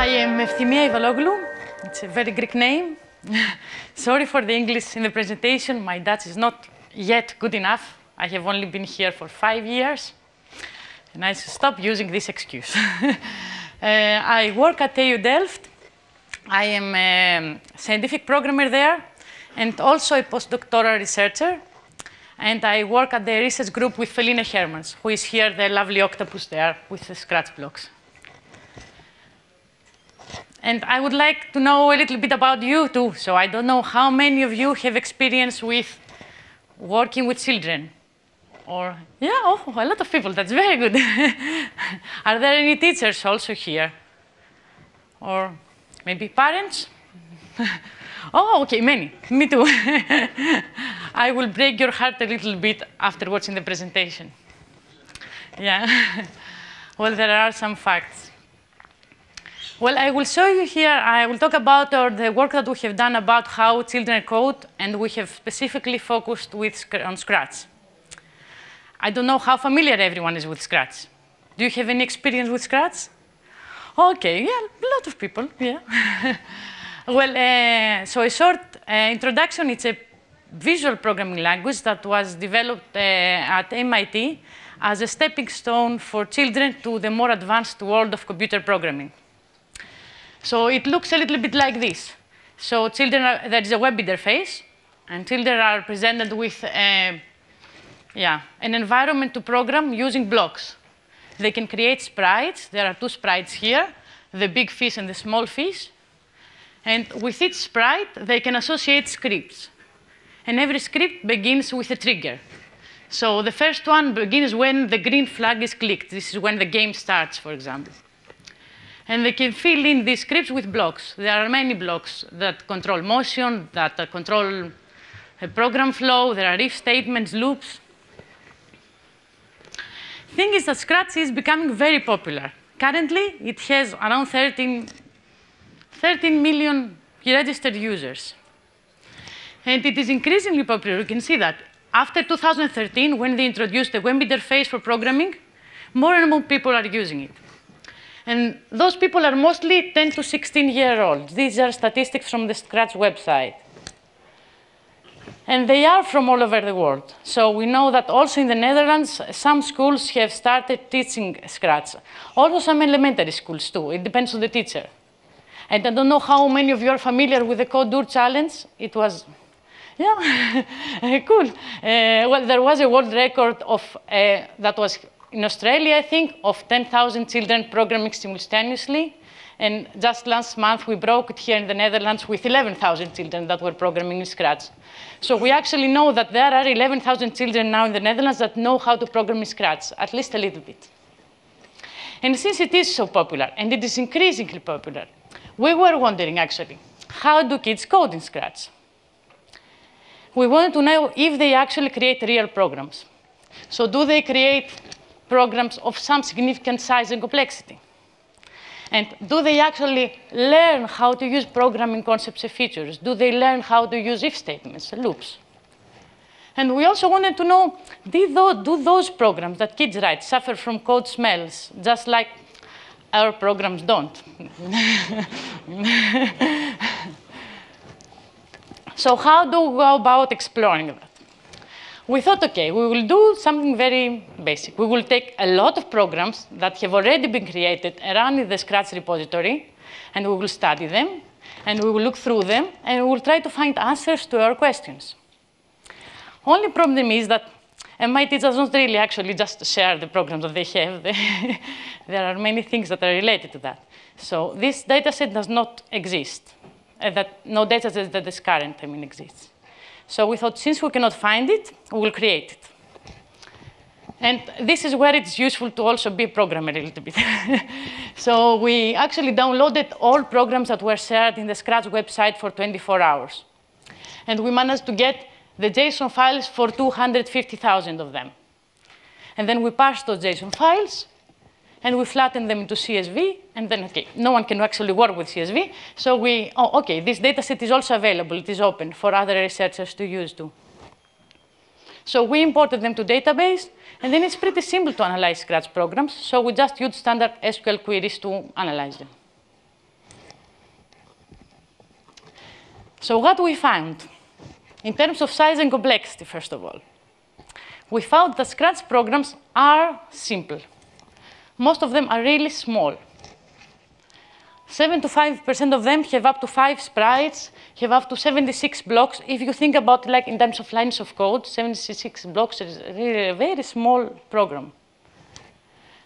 I am Efthimia Aivaloglou. It's a very Greek name. Sorry for the English in the presentation. My Dutch is not yet good enough. I have only been here for 5 years. And I should stop using this excuse. I work at TU Delft. I am a scientific programmer there and also a postdoctoral researcher. And I work at the research group with Feline Hermans, who is here, the lovely octopus there with the scratch blocks. And I would like to know a little bit about you too. So I don't know how many of you have experience with working with children. Or, yeah, oh, a lot of people, that's very good. Are there any teachers also here? Or maybe parents? Oh, okay, many, me too. I will break your heart a little bit after watching the presentation. Yeah, well, there are some facts. Well, I will show you here, I will talk about the work that we have done about how children code, and we have specifically focused on Scratch. I don't know how familiar everyone is with Scratch. Do you have any experience with Scratch? Okay, yeah, a lot of people, yeah. Well, so a short introduction, it's a visual programming language that was developed at MIT as a stepping stone for children to the more advanced world of computer programming. So it looks a little bit like this. So there is a web interface, and children are presented with an environment to program using blocks. They can create sprites. There are two sprites here, the big fish and the small fish. And with each sprite, they can associate scripts. And every script begins with a trigger. So the first one begins when the green flag is clicked. This is when the game starts, for example. And they can fill in these scripts with blocks. There are many blocks that control motion, that control a program flow. There are if statements, loops. The thing is that Scratch is becoming very popular. Currently, it has around 13 million registered users. And it is increasingly popular. You can see that. After 2013, when they introduced the web interface for programming, more and more people are using it. And those people are mostly 10 to 16-year-olds. These are statistics from the Scratch website. And they are from all over the world. So we know that also in the Netherlands, some schools have started teaching Scratch. Also some elementary schools too. It depends on the teacher. And I don't know how many of you are familiar with the Code Challenge. It was, yeah, cool. Well, there was a world record of, that was in Australia, I think, of 10,000 children programming simultaneously. And just last month, we broke it here in the Netherlands with 11,000 children that were programming in Scratch. So we actually know that there are 11,000 children now in the Netherlands that know how to program in Scratch, at least a little bit. And since it is so popular, and it is increasingly popular, we were wondering, actually, how do kids code in Scratch? We wanted to know if they actually create real programs. So do they create programs of some significant size and complexity? And do they actually learn how to use programming concepts and features? Do they learn how to use if statements and loops? And we also wanted to know, do those programs that kids write suffer from code smells, just like our programs don't? So how do we go about exploring that? We thought, OK, we will do something very basic. We will take a lot of programs that have already been created around in the Scratch repository, and we will study them, and we will look through them, and we will try to find answers to our questions. Only problem is that MIT does not really actually just share the programs that they have. There are many things that are related to that. So this dataset does not exist. No dataset that is current, exists. So we thought, since we cannot find it, we will create it. And this is where it's useful to also be a programmer a little bit. So we actually downloaded all programs that were shared in the Scratch website for 24 hours. And we managed to get the JSON files for 250,000 of them. And then we parsed those JSON files, and we flattened them into CSV, and then, OK, no one can actually work with CSV. So OK, this dataset is also available. It is open for other researchers to use too. So we imported them to database, and then it's pretty simple to analyze Scratch programs. So we just use standard SQL queries to analyze them. So what we found, in terms of size and complexity, first of all, we found that Scratch programs are simple. Most of them are really small. 75% of them have up to 5 sprites, have up to 76 blocks. If you think about like in terms of lines of code, 76 blocks is really a very small program.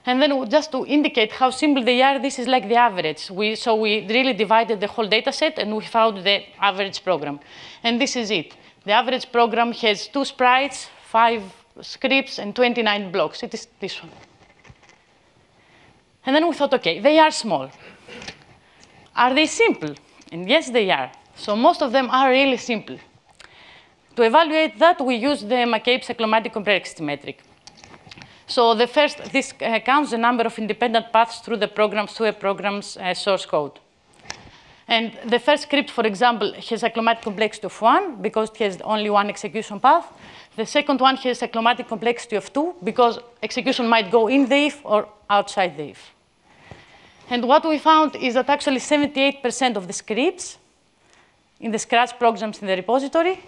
And then just to indicate how simple they are, this is like the average. So we really divided the whole data set and we found the average program. And this is it. The average program has 2 sprites, 5 scripts, and 29 blocks. It is this one. And then we thought, OK, they are small. Are they simple? And yes, they are. So most of them are really simple. To evaluate that, we use the McCabe cyclomatic complexity metric. So this counts the number of independent paths through the program, through a program's source code. And the first script, for example, has a cyclomatic complexity of 1 because it has only 1 execution path. The second one has a cyclomatic complexity of 2 because execution might go in the if or outside the if. And what we found is that actually 78% of the scripts in the Scratch programs in the repository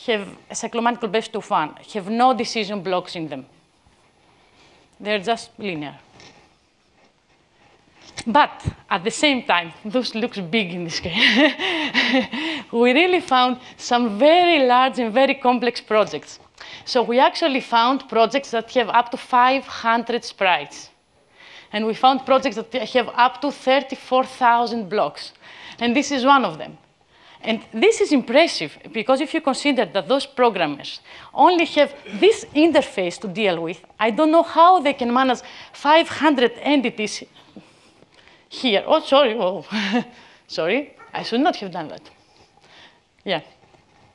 have a cyclomatic complexity of 1, have no decision blocks in them. They're just linear. But at the same time, this looks big in this case. We really found some very large and very complex projects. So we actually found projects that have up to 500 sprites. And we found projects that have up to 34,000 blocks. And this is one of them. And this is impressive, because if you consider that those programmers only have this interface to deal with, I don't know how they can manage 500 entities here. Oh, sorry. Oh. Sorry, I should not have done that. Yeah.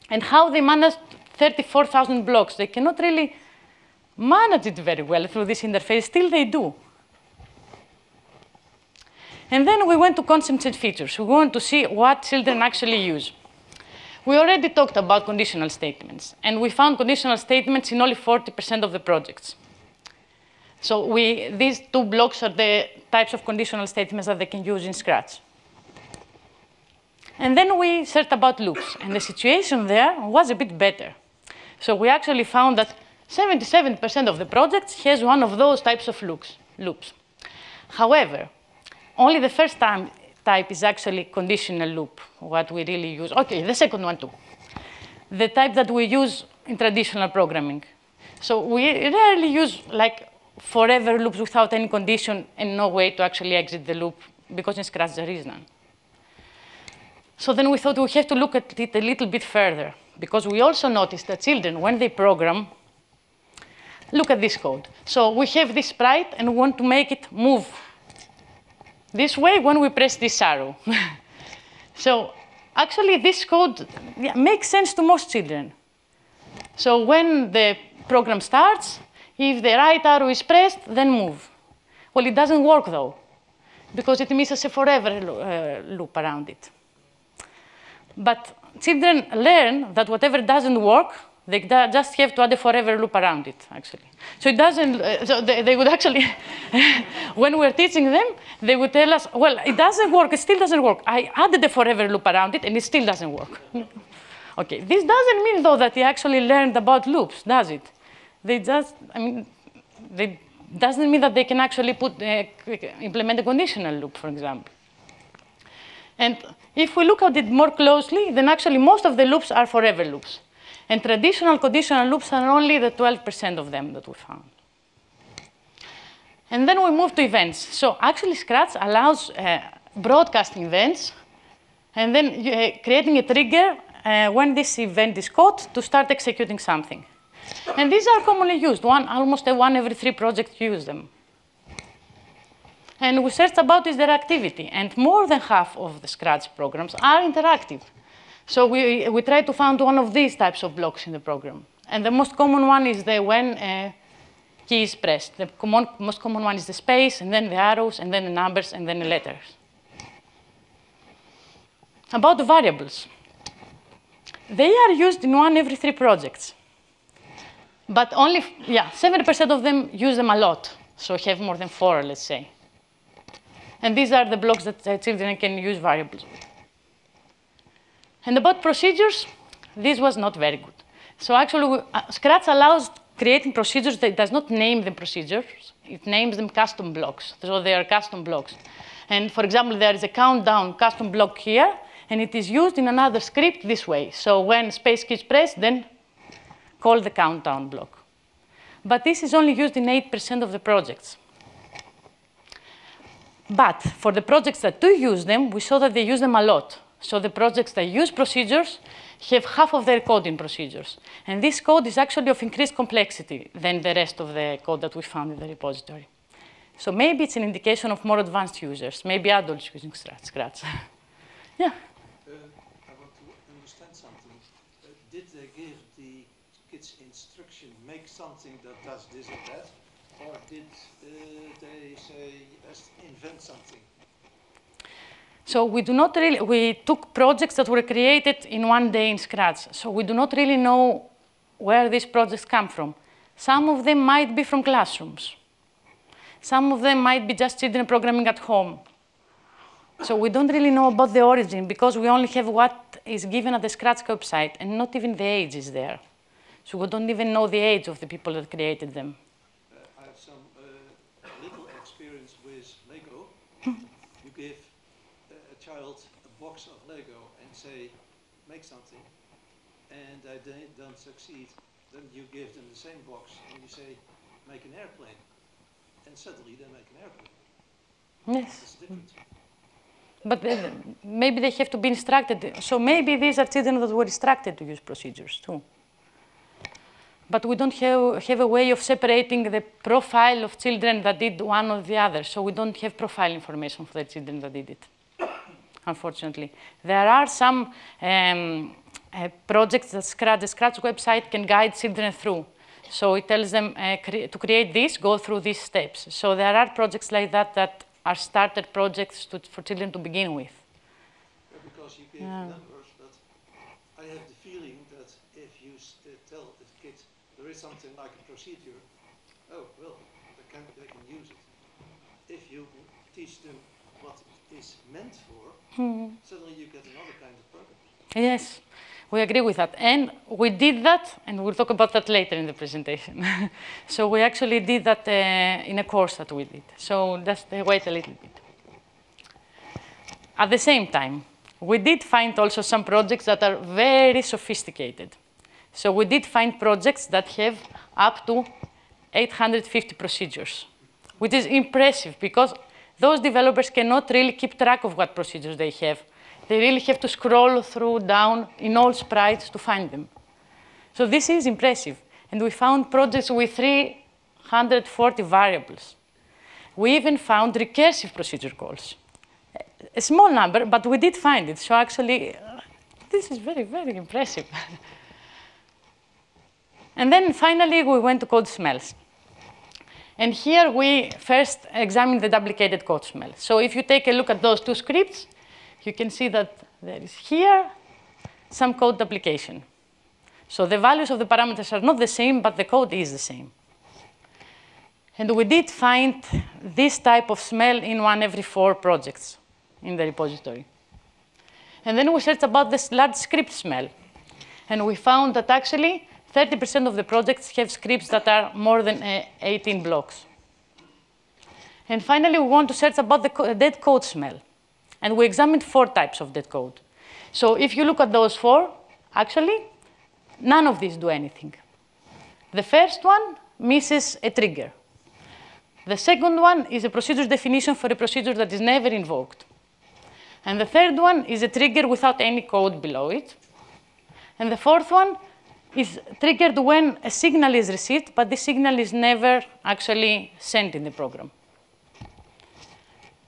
And how they manage 34,000 blocks. They cannot really manage it very well through this interface. Still, they do. And then we went to concepts and features. We want to see what children actually use. We already talked about conditional statements. And we found conditional statements in only 40% of the projects. So these 2 blocks are the types of conditional statements that they can use in Scratch. And then we searched about loops. And the situation there was a bit better. So we actually found that 77% of the projects has one of those types of loops. However, only the first type is actually conditional loop, what we really use. OK, the second one too. The type that we use in traditional programming. So we rarely use like forever loops without any condition and no way to actually exit the loop, because in Scratch there is none. So then we thought we have to look at it a little bit further, because we also noticed that children, when they program, look at this code. So we have this sprite and we want to make it move this way when we press this arrow. So actually, this code makes sense to most children. So when the program starts, if the right arrow is pressed, then move. Well, it doesn't work, though, because it misses a forever loop around it. But children learn that whatever doesn't work, they just have to add a forever loop around it, actually. So it doesn't, so they would actually, when we're teaching them, they would tell us, well, it doesn't work, it still doesn't work. I added a forever loop around it, and it still doesn't work. OK, this doesn't mean, though, that they actually learned about loops, does it? They just, doesn't mean that they can actually implement a conditional loop, for example. And if we look at it more closely, then actually most of the loops are forever loops. And traditional conditional loops are only the 12% of them that we found. And then we move to events. So actually, Scratch allows broadcasting events, and then creating a trigger when this event is caught to start executing something. And these are commonly used. Almost 1 every 3 projects use them. And we searched about is their activity. And more than half of the Scratch programs are interactive. So we try to find one of these types of blocks in the program. And the most common one is the when key is pressed. The most common one is the space, and then the arrows, and then the numbers, and then the letters. About the variables. They are used in 1 every 3 projects. But only, 70% of them use them a lot. So have more than 4, let's say. And these are the blocks that children can use variables with. And about procedures, this was not very good. So actually, Scratch allows creating procedures that does not name them procedures. It names them custom blocks. So they are custom blocks. And for example, there is a countdown custom block here, and it is used in another script this way. So when space key is pressed, then call the countdown block. But this is only used in 8% of the projects. But for the projects that do use them, we saw that they use them a lot. So the projects that use procedures have half of their code in procedures. And this code is actually of increased complexity than the rest of the code that we found in the repository. So maybe it's an indication of more advanced users, maybe adults using Scratch. Yeah? I want to understand something. Did they give the kids instruction, make something that does this or that? Or did they say, let's invent something? So we do not really, we took projects that were created in one day in Scratch. So we do not really know where these projects come from. Some of them might be from classrooms. Some of them might be just children programming at home. So we don't really know about the origin because we only have what is given at the Scratch website and not even the age is there. So we don't even know the age of the people that created them. I have some little experience with Lego. You give a child a box of Lego and say, make something, and they don't succeed, then you give them the same box and you say, make an airplane. And suddenly they make an airplane. Yes. It's different. But maybe they have to be instructed. So maybe these are children that were instructed to use procedures too. But we don't have a way of separating the profile of children that did one or the other. So we don't have profile information for the children that did it, unfortunately. There are some projects that the Scratch website can guide children through. So it tells them to create this, go through these steps. So there are projects like that that are started projects for children to begin with. Yeah, because you gave numbers, but I have the feeling that if you tell the kids there is something like a procedure, oh, well, they can use it. If you teach them what it is meant for, suddenly you get another kind of program. Yes. We agree with that. And we did that, and we'll talk about that later in the presentation. So we actually did that in a course that we did. So just wait a little bit. At the same time, we did find also some projects that are very sophisticated. So we did find projects that have up to 850 procedures, which is impressive because those developers cannot really keep track of what procedures they have. They really have to scroll through down in all sprites to find them. So this is impressive. And we found projects with 340 variables. We even found recursive procedure calls. A small number, but we did find it. So actually, this is very, very impressive. And then finally, we went to code smells. And here we first examined the duplicated code smell. So if you take a look at those two scripts, you can see that there is here some code duplication. So the values of the parameters are not the same, but the code is the same. And we did find this type of smell in 1 every 4 projects in the repository. And then we searched about this large script smell. And we found that actually 30% of the projects have scripts that are more than 18 blocks. And finally, we want to search about the dead code smell. And we examined 4 types of dead code. So if you look at those 4, actually, none of these do anything. The first one misses a trigger. The second one is a procedure definition for a procedure that is never invoked. And the third one is a trigger without any code below it. And the fourth one is triggered when a signal is received, but the signal is never actually sent in the program.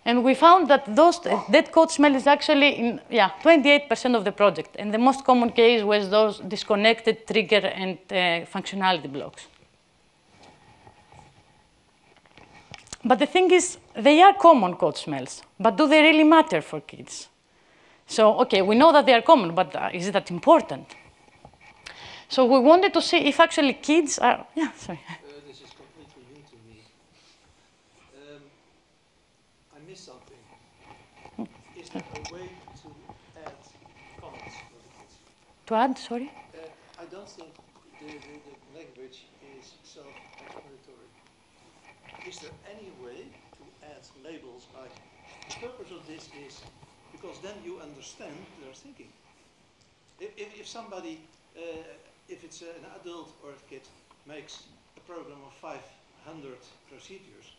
And we found that those dead code smell is actually in 28% of the project. And the most common case was those disconnected trigger and functionality blocks. But the thing is, they are common code smells. But do they really matter for kids? So, OK, we know that they are common, but is that important? So we wanted to see if actually kids are, sorry. This is completely new to me. I missed something. Is there a way to add comments for the To add, sorry? I don't think the language is self-explanatory. Is there any way to add labels like, the purpose of this is, because then you understand their thinking. If somebody, if it's an adult or a kid, makes a program of 500 procedures,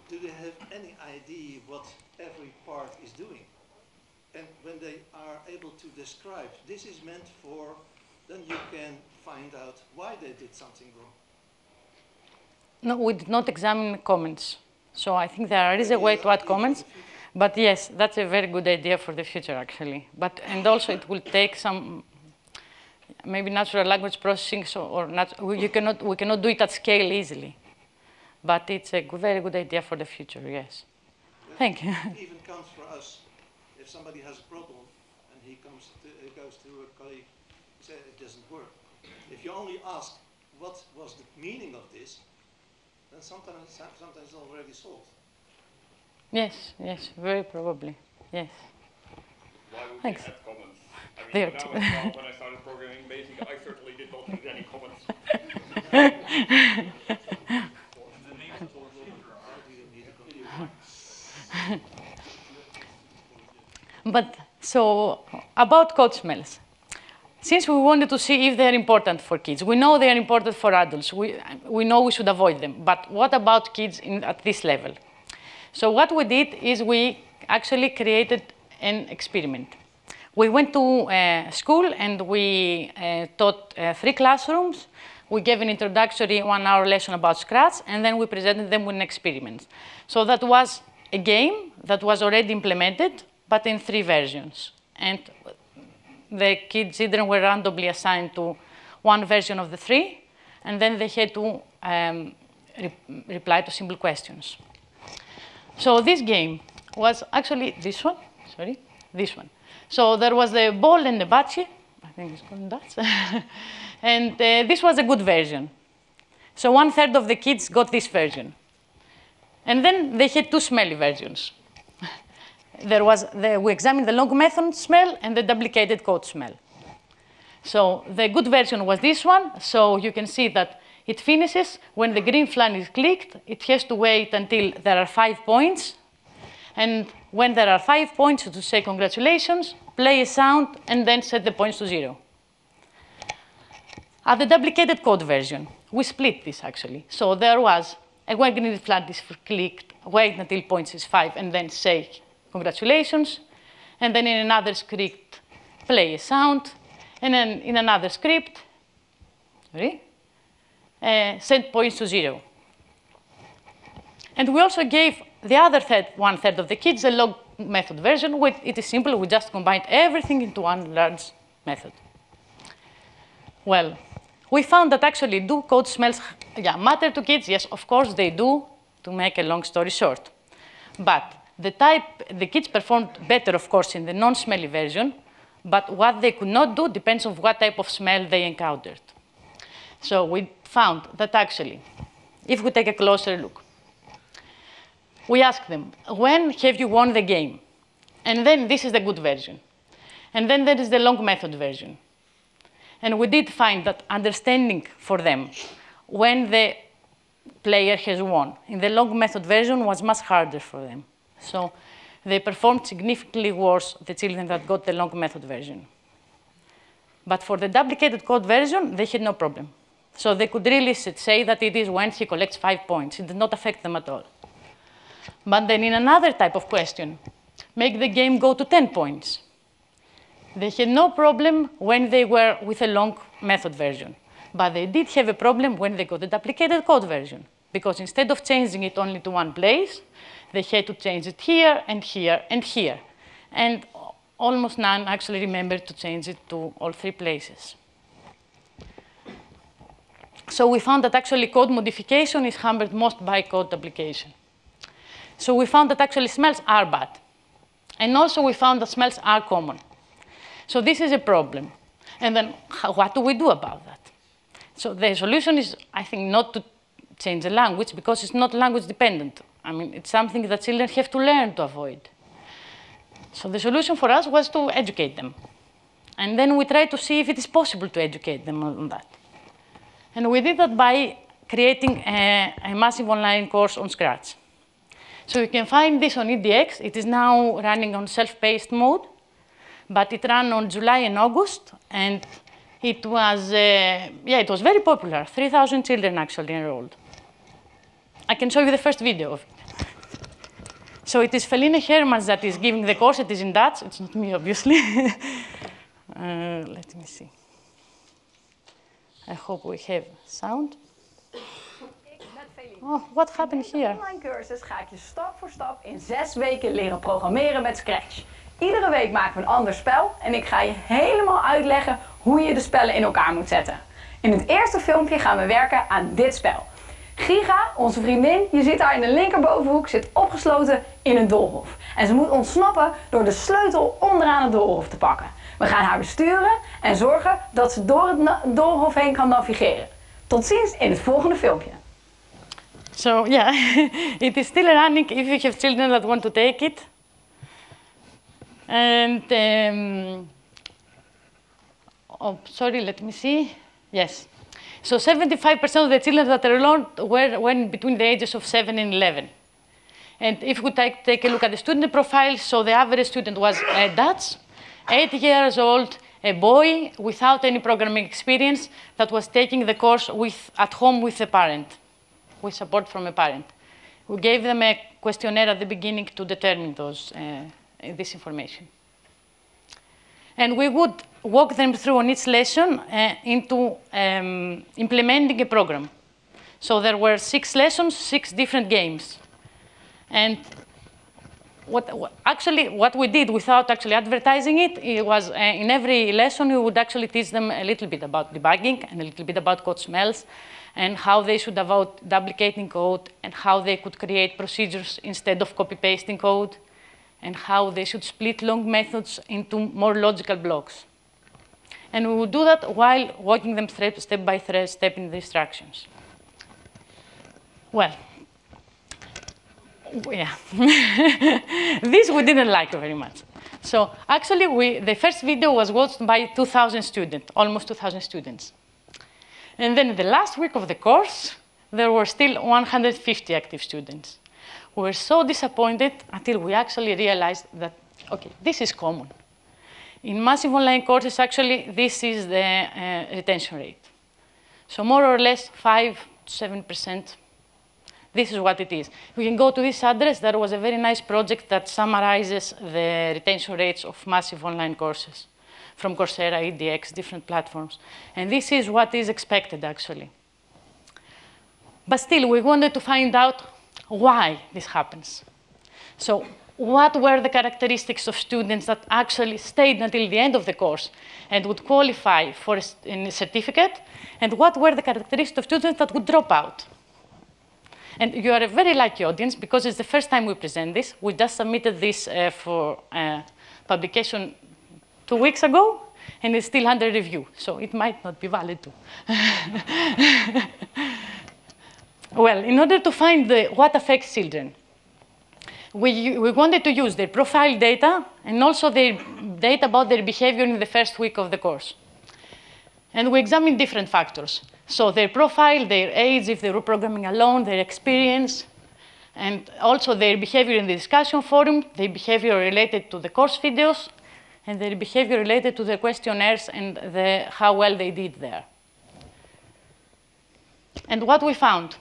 do they have any idea what every part is doing? And when they are able to describe, this is meant for, then you can find out why they did something wrong. No, we did not examine comments. So I think there is a way to add comments. But yes, that's a very good idea for the future, actually. But, and also it will take some, maybe natural language processing, so, or we cannot do it at scale easily. But it's a very good idea for the future, yes. Thank you. It even counts for us. If somebody has a problem and he goes to a colleague and says it doesn't work. If you only ask what was the meaning of this, then sometimes it's already solved. Yes, yes, very probably, yes. Why would Thanks. we add comments? I mean, when I started programming Basic, I certainly did not use any comments. But, so, about code smells. Since we wanted to see if they're important for kids, we know they're important for adults. We know we should avoid them. But what about kids at this level? So what we did is we actually created an experiment. We went to school and we taught 3 classrooms. We gave an introductory 1-hour lesson about Scratch, and then we presented them with an experiment. So that was a game that was already implemented, but in 3 versions. And the children were randomly assigned to one version of the 3, and then they had to reply to simple questions. So this game was actually this one, sorry, this one. So there was the ball and the bachi, I think it's called that. And this was a good version. So 1/3 of the kids got this version. And then they had 2 smelly versions. We examined the long method smell and the duplicated code smell. So the good version was this one. So you can see that it finishes when the green flag is clicked. It has to wait until there are 5 points. And when there are 5 points, to say congratulations, play a sound, and then set the points to 0. At the duplicated code version, we split this actually. So there was a when green flag is clicked, wait until points is 5, and then say congratulations. And then in another script, play a sound. And then in another script, set points to 0. And we also gave the other 1/3 of the kids a log method version. It is simple. We just combined everything into one large method. Well, we found that actually do code smells matter to kids? Yes, of course they do, to make a long story short. But the kids performed better, of course, in the non-smelly version. But what they could not do depends on what type of smell they encountered. So we found that actually, if we take a closer look, we asked them, when have you won the game? And then this is the good version. And then there is the long method version. And we did find that understanding for them when the player has won in the long method version was much harder for them. So they performed significantly worse, the children that got the long method version. But for the duplicated code version, they had no problem. So they could really say that it is when he collects 5 points. It did not affect them at all. But then in another type of question, make the game go to 10 points. They had no problem when they were with a long method version. But they did have a problem when they got the duplicated code version. Because instead of changing it only to one place, they had to change it here and here and here. And almost none actually remembered to change it to all 3 places. So we found that actually code modification is hampered most by code duplication. So we found that actually smells are bad. And also we found that smells are common. So this is a problem. And then what do we do about that? So the solution is, I think, not to change the language, because it's not language dependent. I mean, it's something that children have to learn to avoid. So the solution for us was to educate them. And then we try to see if it is possible to educate them on that. And we did that by creating a massive online course on Scratch. So you can find this on EDX. It is now running on self-paced mode, but it ran on July and August, and it was, it was very popular. 3,000 children actually enrolled. I can show you the first video of it. So it is Feline Hermans that is giving the course. It is in Dutch. It's not me, obviously. Let me see. I hope we have sound. Oh, what happened here? In deze online cursus ga ik je stap voor stap in 6 weken leren programmeren met Scratch. Iedere week maken we een ander spel en ik ga je helemaal uitleggen hoe je de spellen in elkaar moet zetten. In het eerste filmpje gaan we werken aan dit spel. Giga, onze vriendin, je ziet haar in de linkerbovenhoek, zit opgesloten in een doolhof. En ze moet ontsnappen door de sleutel onderaan het doolhof te pakken. We gaan haar besturen en zorgen dat ze door het doolhof heen kan navigeren. Tot ziens in het volgende filmpje. So yeah, it is still running if you have children that want to take it. And, oh, sorry, let me see. Yes. So 75% of the children that are enrolled were between the ages of 7 and 11. And if we take a look at the student profile, so the average student was Dutch, 8 years old, a boy without any programming experience that was taking the course at home with a parent, with support from a parent. We gave them a questionnaire at the beginning to determine this information. And we would walk them through on each lesson into implementing a program. So there were 6 lessons, 6 different games. And what we did without actually advertising it was in every lesson we would actually teach them a little bit about debugging and a little bit about code smells and how they should avoid duplicating code and how they could create procedures instead of copy-pasting code and how they should split long methods into more logical blocks. And we would do that while walking them step by step in the instructions. Well, yeah, this we didn't like very much. So actually, the first video was watched by 2,000 students, almost 2,000 students. And then the last week of the course, there were still 150 active students. We were so disappointed until we actually realized that, okay, this is common. In massive online courses, actually, this is the retention rate. So more or less 5 to 7%. This is what it is. We can go to this address. There was a very nice project that summarizes the retention rates of massive online courses from Coursera, EDX, different platforms. And this is what is expected, actually. But still, we wanted to find out why this happens. So what were the characteristics of students that actually stayed until the end of the course and would qualify for a certificate? And what were the characteristics of students that would drop out? And you are a very lucky audience because it's the first time we present this. We just submitted this for publication 2 weeks ago, and it's still under review, so it might not be valid too. Well, in order to find what affects children, we wanted to use their profile data and also their data about their behavior in the first week of the course. And we examined different factors. So their profile, their age, if they were programming alone, their experience, and also their behavior in the discussion forum, their behavior related to the course videos, and their behavior related to the questionnaires and how well they did there. And what we found?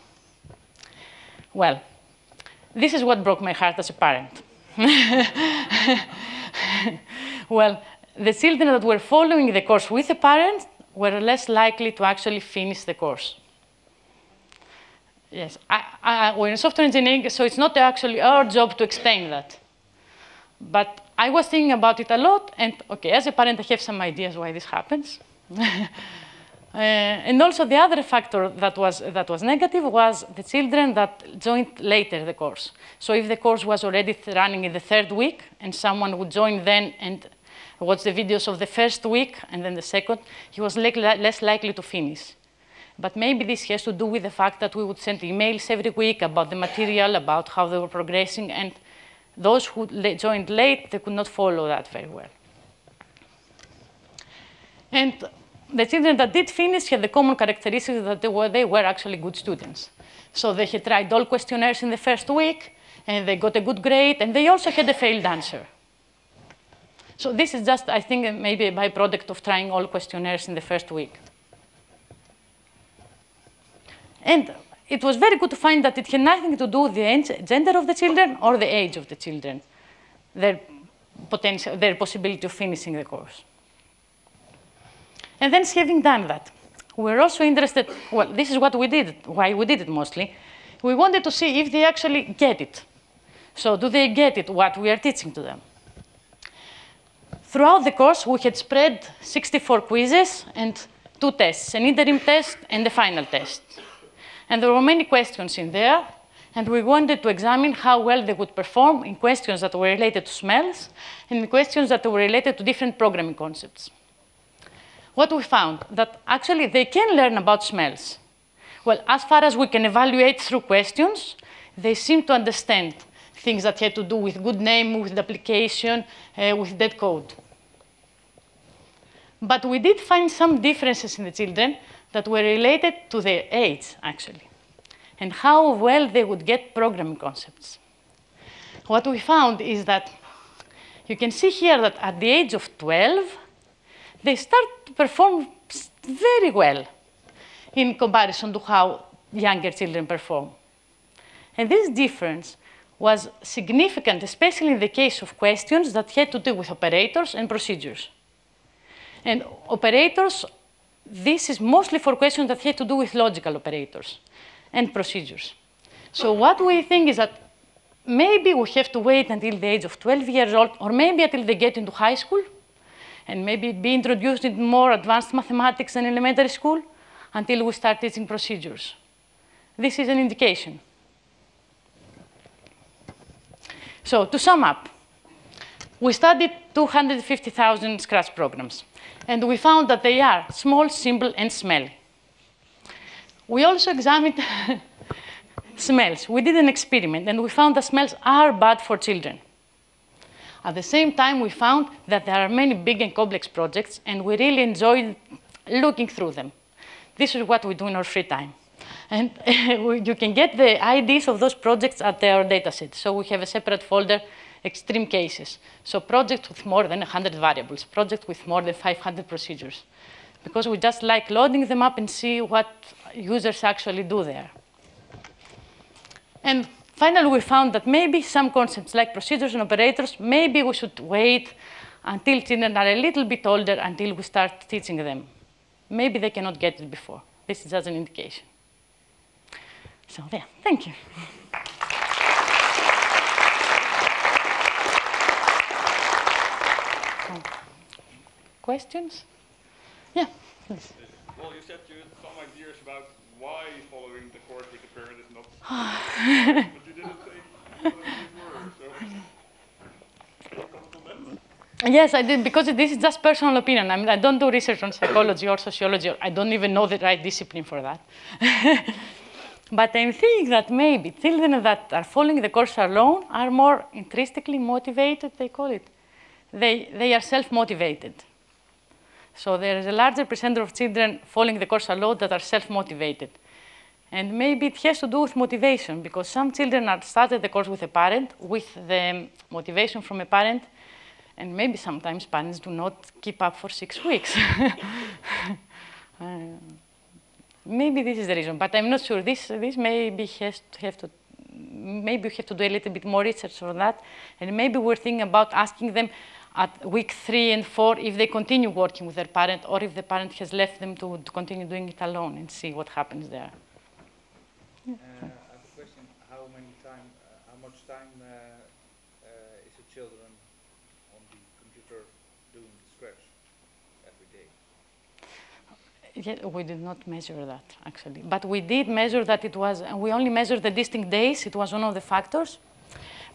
Well, this is what broke my heart as a parent. Well, the children that were following the course with the parents were less likely to actually finish the course. Yes, we're in software engineering, so it's not actually our job to explain that. But I was thinking about it a lot, and okay, as a parent, I have some ideas why this happens. And also the other factor that was negative was the children that joined later the course. So if the course was already running in the 3rd week, and someone would join then and watch the videos of the first week and then the second, he was less likely to finish. But maybe this has to do with the fact that we would send emails every week about the material, about how they were progressing, and those who joined late, they could not follow that very well. And the children that did finish had the common characteristics that they were actually good students. So they had tried all questionnaires in the first week, and they got a good grade, and they also had a failed answer. So this is just, I think, maybe a byproduct of trying all questionnaires in the first week. And it was very good to find that it had nothing to do with the gender of the children or the age of the children, their possibility of finishing the course. And then having done that, we're also interested, well, this is what we did, why we did it mostly. We wanted to see if they actually get it. So do they get it, what we are teaching to them? Throughout the course, we had spread 64 quizzes and 2 tests, an interim test and a final test. And there were many questions in there, and we wanted to examine how well they would perform in questions that were related to smells and in questions that were related to different programming concepts. What we found, that actually they can learn about smells. Well, as far as we can evaluate through questions, they seem to understand things that had to do with good name, with application, with dead code. But we did find some differences in the children that were related to their age, actually, and how well they would get programming concepts. What we found is that you can see here that at the age of 12, they start to perform very well in comparison to how younger children perform. And this difference was significant, especially in the case of questions that had to do with operators and procedures. And operators, this is mostly for questions that had to do with logical operators and procedures. So what we think is that maybe we have to wait until the age of 12 years old, or maybe until they get into high school, and maybe be introduced in more advanced mathematics in elementary school, until we start teaching procedures. This is an indication. So to sum up, we studied 250,000 Scratch programs, and we found that they are small, simple, and smelly. We also examined smells. We did an experiment, and we found that smells are bad for children. At the same time, we found that there are many big and complex projects, and we really enjoyed looking through them. This is what we do in our free time. And you can get the IDs of those projects at our dataset. So we have a separate folder, extreme cases. So projects with more than 100 variables, projects with more than 500 procedures. Because we just like loading them up and see what users actually do there. And finally, we found that maybe some concepts like procedures and operators, maybe we should wait until children are a little bit older until we start teaching them. Maybe they cannot get it before. This is just an indication. So there, thank you. Questions? Yeah, please. Well, you said you had some ideas about why following the course with the parent is not, but you didn't say what these were, so can you comment on that? Yes, I did, because this is just personal opinion. I mean, I don't do research on psychology or sociology. I don't even know the right discipline for that. But I'm thinking that maybe children that are following the course alone are more intrinsically motivated, they call it. They are self-motivated. So there is a larger percentage of children following the course alone that are self-motivated. And maybe it has to do with motivation, because some children are started the course with a parent, with the motivation from a parent, and maybe sometimes parents do not keep up for 6 weeks. Maybe this is the reason, but I'm not sure. This maybe maybe we have to do a little bit more research on that, and maybe we're thinking about asking them at week 3 and 4 if they continue working with their parent, or if the parent has left them to continue doing it alone, and see what happens there. I have a question. How much time is the children on the computer doing Scratch every day? Yeah, we did not measure that, actually. But we did measure that it was, and we only measured the distinct days. It was one of the factors.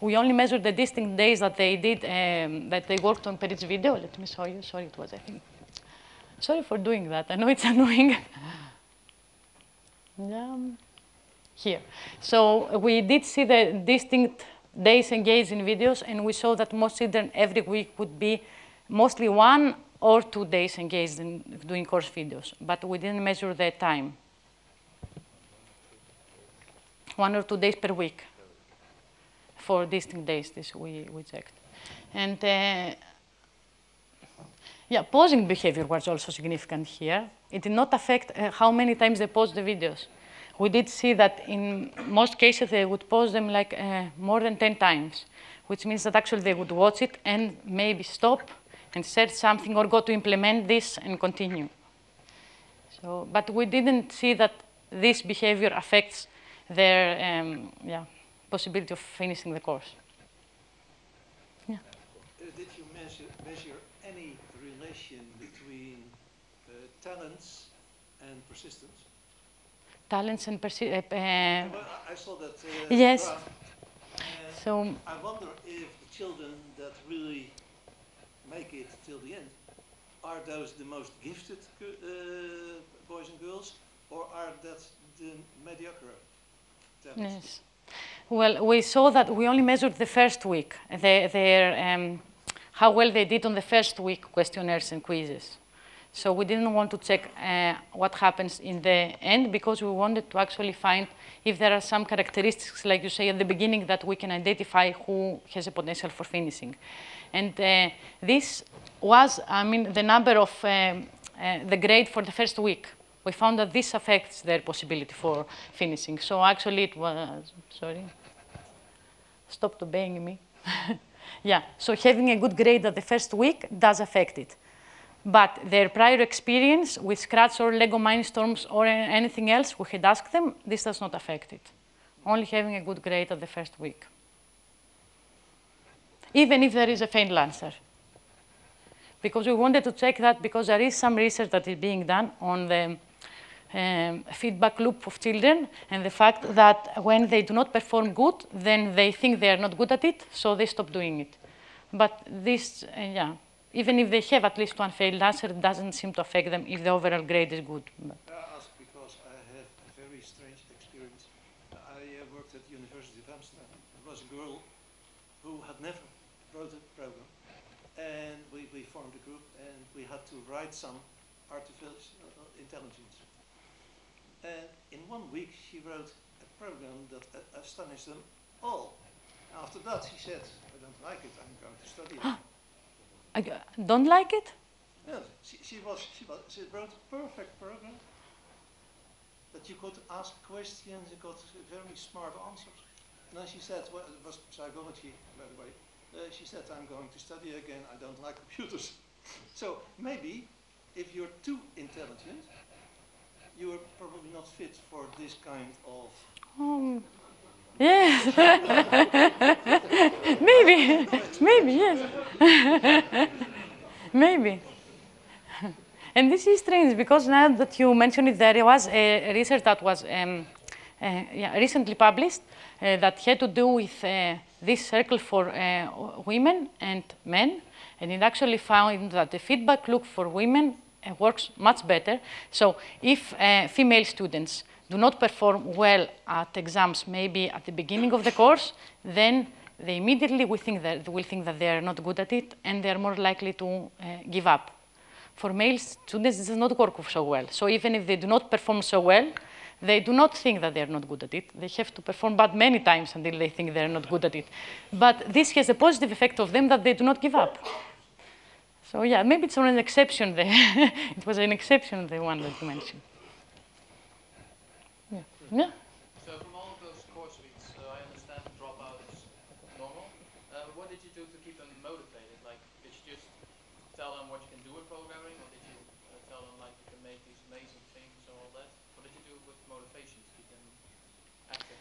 We only measured the distinct days that they did, that they worked on per each video. Let me show you. Sorry, it was, I think. Sorry for doing that. I know it's annoying. Here. So we did see the distinct days engaged in videos, and we saw that most children every week would be mostly 1 or 2 days engaged in doing course videos, but we didn't measure the time. 1 or 2 days per week for distinct days, this we checked. And yeah, pausing behavior was also significant here. It did not affect how many times they paused the videos. We did see that in most cases they would pause them like more than 10 times, which means that actually they would watch it and maybe stop and search something or go to implement this and continue. So, but we didn't see that this behavior affects their possibility of finishing the course. Yeah. Did you measure any relation between talents and persistence? Talents and persistence. Well, I saw that yes. graph, So I wonder if the children that really make it till the end, are those the most gifted boys and girls, or are that the mediocre talents? yes. Well, we saw that we only measured the first week, how well they did on the first week questionnaires and quizzes. So we didn't want to check what happens in the end, because we wanted to actually find if there are some characteristics, like you say at the beginning, that we can identify who has a potential for finishing. And this was, the number of the grade for the first week. We found that this affects their possibility for finishing. So actually it was, sorry, stop obeying me. Yeah, so having a good grade at the first week does affect it. But their prior experience with Scratch or Lego Mindstorms or anything else we had asked them, this does not affect it. Only having a good grade at the first week. Even if there is a faint answer. Because we wanted to check that, because there is some research that is being done on the feedback loop of children, and the fact that when they do not perform good, then they think they are not good at it, so they stop doing it. But this, even if they have at least one failed answer, it doesn't seem to affect them if the overall grade is good. I ask because I have a very strange experience. I worked at the University of Amsterdam. There was a girl who had never wrote a program. And we formed a group, and we had to write some artificial intelligence. And in 1 week, she wrote a program that astonished them all. After that, she said, I don't like it, I'm going to study it. I don't like it? Yeah, she wrote a perfect program that you could ask questions, you got very smart answers. And then she said, well, it was psychology, by the way. She said, I'm going to study again, I don't like computers. So maybe if you're too intelligent, you are probably not fit for this kind of... Yes. Maybe, yes. Maybe. And this is strange, because now that you mention it, there was a research that was recently published that had to do with this circle for women and men, and it actually found that the feedback loop for women works much better. So if female students do not perform well at exams, maybe at the beginning of the course, then they immediately will think that they are not good at it, and they are more likely to give up. For male students, this does not work so well. So even if they do not perform so well, they do not think that they are not good at it. They have to perform bad many times until they think they are not good at it. But this has a positive effect of them that they do not give up. So yeah, maybe it's an exception there. It was an exception, the one that you mentioned. Yeah. Yeah. So from all of those course weeks, I understand dropout is normal. What did you do to keep them motivated? Like, did you just tell them what you can do with programming, or did you tell them like you can make these amazing things and all that? What did you do with motivation to keep them active?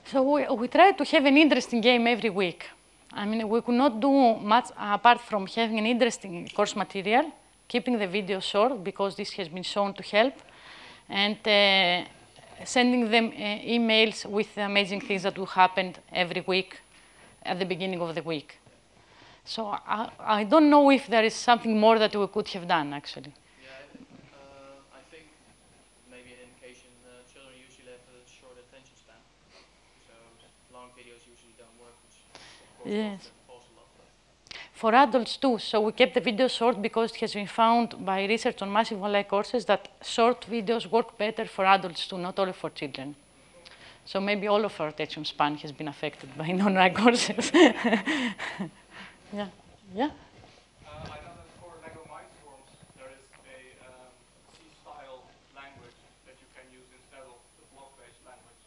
So we tried to have an interesting game every week. I mean, we could not do much apart from having an interesting course material, keeping the video short, because this has been shown to help, and sending them emails with the amazing things that will happen every week at the beginning of the week. So I don't know if there is something more that we could have done, actually. Yeah, I think maybe an indication, children usually have a short attention span, so long videos usually don't work, which of course yes. falls a lot. for adults too. So we kept the video short because it has been found by research on massive online courses that short videos work better for adults too, not only for children. So maybe all of our attention span has been affected by non-online courses. Yeah. Yeah. I know that for Lego Mindstorms there is a C-style language that you can use instead of the block-based language.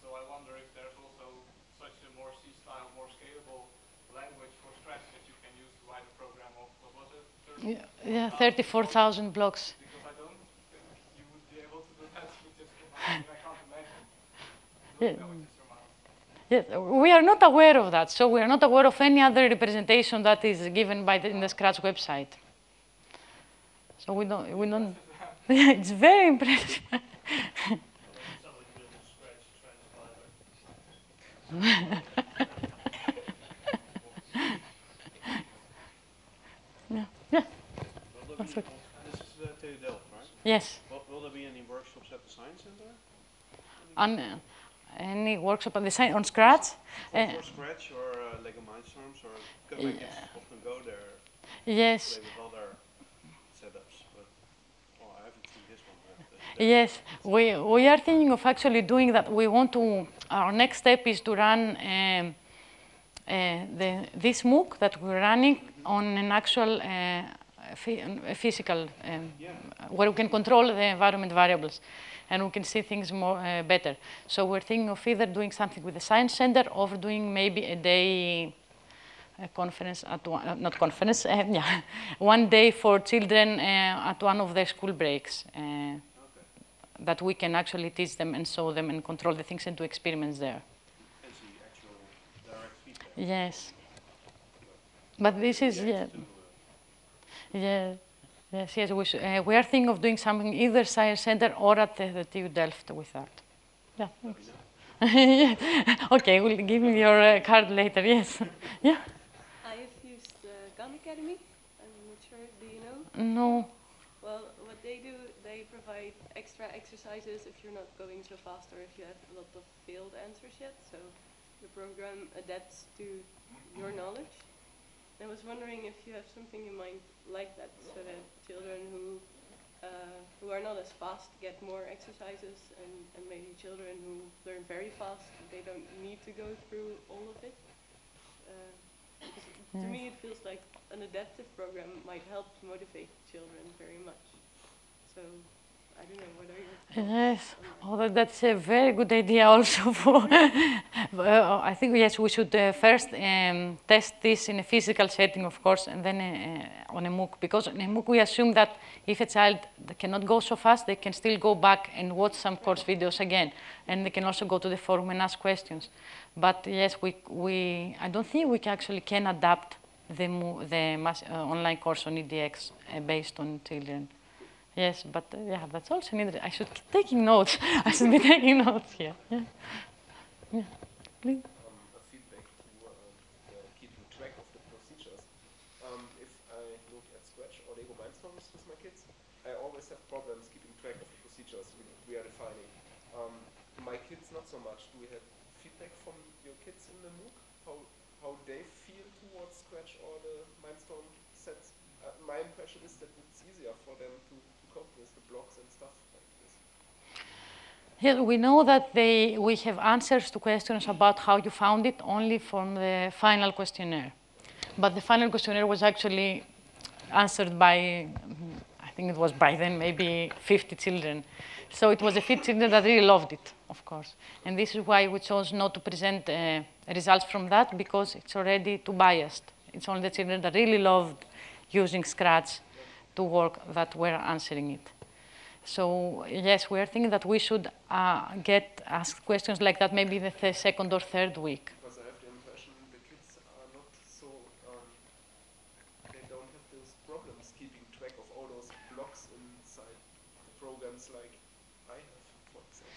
So I wonder if there's also such a more C-style, more scalable language for Scratch that you can use to write a program of, what was it? 34,000 blocks. Because I don't think you would be able to do that with just I can't imagine. Yeah. Yes, we are not aware of that, so we are not aware of any other representation that is given by in the Scratch website. So we don't. It's very impressive. Yeah. Yeah. That's okay. This is TU Delft, right? Yes. Will there be any workshops at the Science Center? Any workshop on the on Scratch? For Scratch or Lego Mindstorms, or because my kids often go there. Yes. Play with other setups, but I haven't seen this one. Yes, we are thinking of actually doing that. We want to. Our next step is to run this MOOC that we're running on an actual physical, where we can control the environment variables, and we can see things more better. So we're thinking of either doing something with the Science Center or doing maybe a day conference at one, not conference, yeah, one day for children at one of their school breaks. That we can actually teach them and show them and control the things and do experiments there. And see actual direct feedback. Yes. But this is, yeah. Yeah. Yes, yes, we are thinking of doing something either Science Center or at the TU Delft with that. Yeah, thanks. Okay, we'll give you your card later, yes. Yeah? I have used Khan Academy. I'm not sure, do you know? No. Well, what they do, they provide extra exercises if you're not going so fast or if you have a lot of failed answers yet. So the program adapts to your knowledge. I was wondering if you have something in mind like that, so that children who are not as fast get more exercises, and maybe children who learn very fast, they don't need to go through all of it. To me, it feels like an adaptive program might help motivate children very much. So I don't know, what are your thoughts? Yes, although that's a very good idea also for, I think yes, we should first test this in a physical setting, of course, and then on a MOOC, because in a MOOC we assume that if a child cannot go so fast, they can still go back and watch some course videos again, and they can also go to the forum and ask questions. But yes, I don't think we actually can adapt the online course on EDX based on children. Yes, but yeah, that's also needed. I should keep taking notes. I should be taking notes here. Yeah. Yeah. Please. A feedback to keeping track of the procedures. If I look at Scratch or Lego Mindstorms with my kids, I always have problems keeping track of the procedures we are defining. My kids not so much. Do we have feedback from your kids in the MOOC? How they feel towards Scratch or the Mindstorm sets? My impression is that it's easier for them to cope with the blocks and stuff like this. Yes, we know that we have answers to questions about how you found it only from the final questionnaire. But the final questionnaire was actually answered by, I think it was by then maybe 50 children. So it was a few children that really loved it, of course. And this is why we chose not to present results from that, because it's already too biased. It's only the children that really loved using Scratch to work that were answering it. So yes, we are thinking that we should get asked questions like that maybe the second or third week. Because I have the impression the kids are not so, they don't have those problems keeping track of all those blocks inside the programs like I have, for example.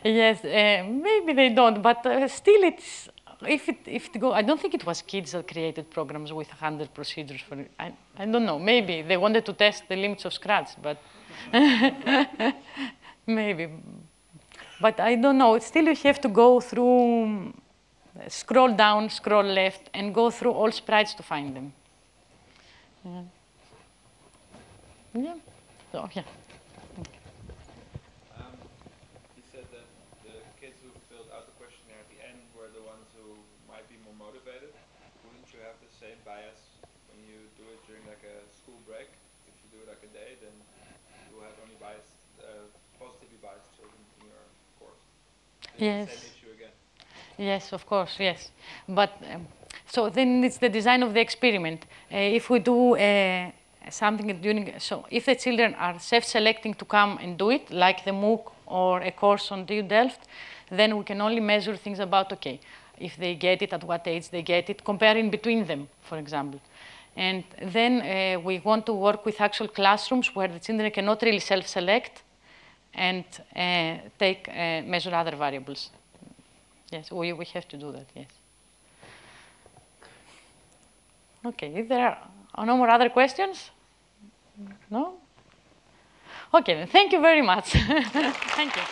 Yes, maybe they don't, but still it's, if it go, I don't think it was kids that created programs with 100 procedures for it. I don't know, maybe they wanted to test the limits of Scratch, but maybe. But I don't know, still you have to go through scroll down, scroll left, and go through all sprites to find them. Yeah. Yeah. So, yeah. You said that the kids who filled out the questionnaire at the end were the ones who might be more motivated. Wouldn't you have the same bias when you do it during like a school break? If you do it like a day, then you will have only biased, positively biased children in your course. Yes. Same issue again. Yes, of course, yes. But so then it's the design of the experiment. If we do something during, so if the children are self-selecting to come and do it, like the MOOC or a course on TU Delft, then we can only measure things about, okay, if they get it, at what age they get it, comparing between them, for example. And then we want to work with actual classrooms where the children cannot really self-select and measure other variables. Yes, we have to do that, yes. Okay, if there are no more other questions? No? Okay, then thank you very much. Thank you.